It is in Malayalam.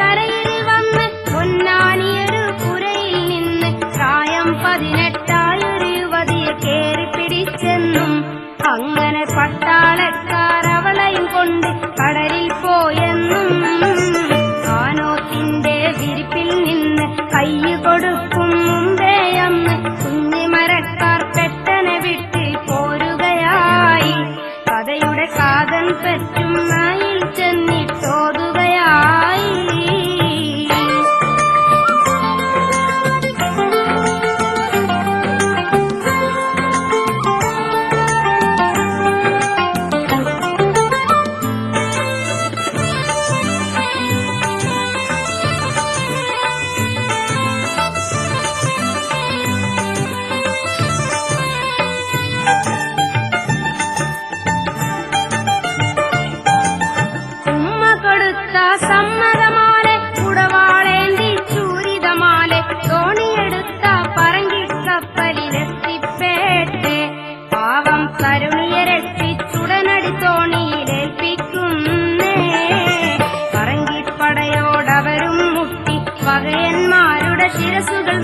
കരയിൽ വന്ന് പൊന്നാനിയൊരു പുരയിൽ നിന്ന് പ്രായം 18 യുവതിയെ കേറി പിടിച്ചെന്നും അങ്ങനെ പട്ടാളക്കാർ അവളെയും കൊണ്ട് കടലിൽ പോയെന്നും കാനോത്തിന്റെ വിരിപ്പിൽ നിന്ന് കൈ കൊടുക്കും മുമ്പേ അന്ന് കുഞ്ഞിമരക്കാർ പെട്ടനെ വിട്ട് പോരുകയായി. കഥയുടെ കാതൻ പറ്റും നായിൽ ചെന്നിട്ടോതുകയായി. സമ്മതമാലെ കുടവാളേന്തി ചൂരിതമാലെ തോണിയെടുത്ത പറങ്കിക്കപ്പലിലെത്തിപ്പേട്ടെ പാവം തരുണിയെ രക്ഷിച്ചുടനടി തോണിയിലേൽപ്പിക്കുന്നേ. പറങ്കിപ്പടയോടവരും മുട്ടി പകയന്മാരുടെ ശിരസുകൾ